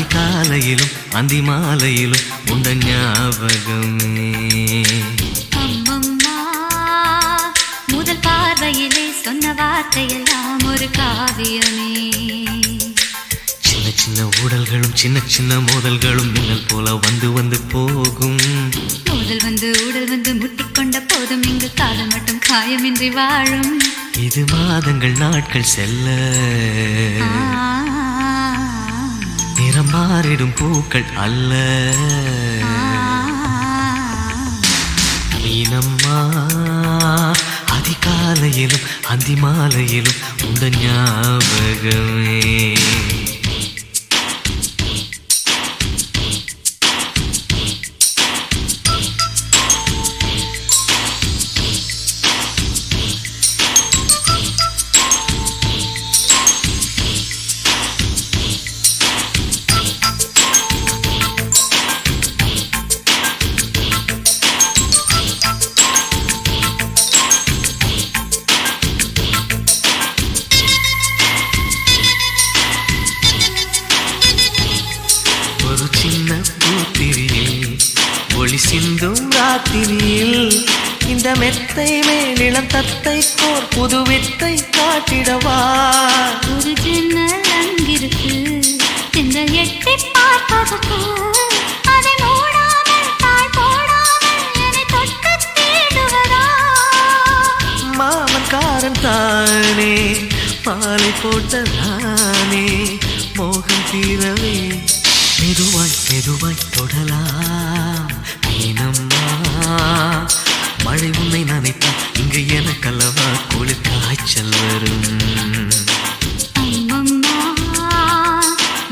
அதிகாலையிலும் அந்தி மாலையிலும் உண்ட ஞாபகமே. அம்மம்மா முதல் பார்வையிலே சொன்ன வார்த்தையெல்லாம் ஒரு காவியமே. சின்ன சின்ன ஊடல்களும் சின்ன சின்ன மோதல்களும் மின்னல் போல வந்து வந்து போகும். மோதல் வந்து ஊடல் வந்து முட்டிக்கொண்ட போதும் இங்கு காதல் மட்டும் காயமின்றி வாழும். இது மாதங்கள் நாட்கள் செல்ல நிறம் மாறிடும் பூக்கள் அல்ல. மீனம்மா அதிகாலையிலும் அந்தி மாலையிலும் உண்ட ஞாபகமே. ஒரு சின்ன பூத்திரியில் ஒளி சிந்தும் ராத்திரியில் இந்த மெத்தை மேலிளம் தத்தை போர் புது வித்தை காட்டிடவா. ஒரு ஜன்னல் அங்கிருக்கு இந்த எட்டி பார்ப்பதற்கு அதை மூடாமல் தாழ் போடாமல் என்னை தொட்டு தேடுவதா. மாமன் காரன் தானே மாலை போட்டதானே மோகம் தீரவே மெதுவாய் மெதுவாய் தொடலாம். மீனம்மா மழை உன்னை நினைத்தால் இங்கு எனக்கல்லவா குளிர் காய்ச்சல் வரும். அம்மம்மா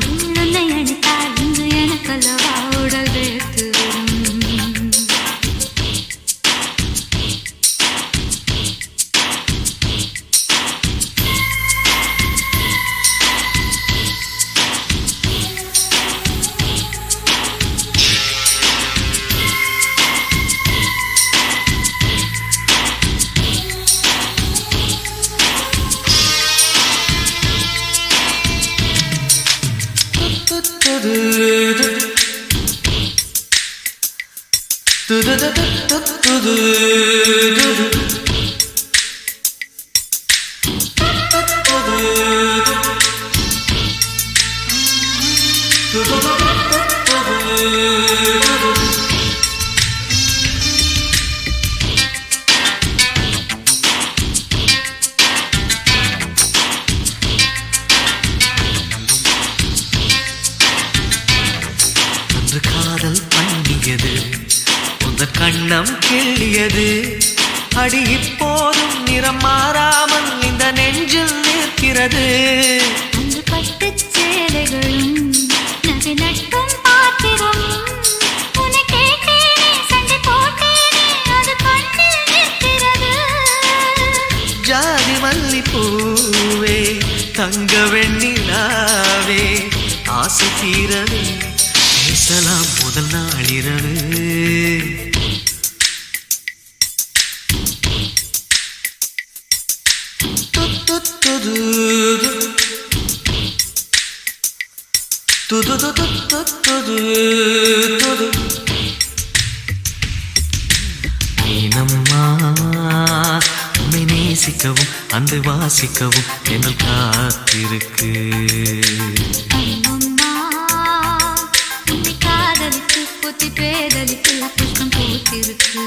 உன்னை அணித்தால் இங்கு எனக்கல்லவா உடல் வேர்த்து வரும். அன்று காதல் பண்ணியது உந்தன் கண்ணம் கிள்ளியது. அடி இப்போதும் நிறம் மாறாமல் இந்த நெஞ்சில் நிற்கிறது. அன்று பட்டுச் சேலைகளும் நகை நட்டும் பாத்திரம் உன்னை கேட்டேனே சண்டை போட்டேனே அது கண்ணில் நிற்கிறது. ஜாதி மல்லி பூவே தங்க வெண்ணிலாவே ஆசை தீரவே பேசலாம் முதல் நாளிரவு. மீனம்மா உன்னை நேசிக்கவும் அன்பை வாசிக்கவும் என்னை காத்திருக்கு. அம்மம்மா உன்னை காதலித்து புத்தி பேதலித்து புஷ்பம் பூத்திருக்கு.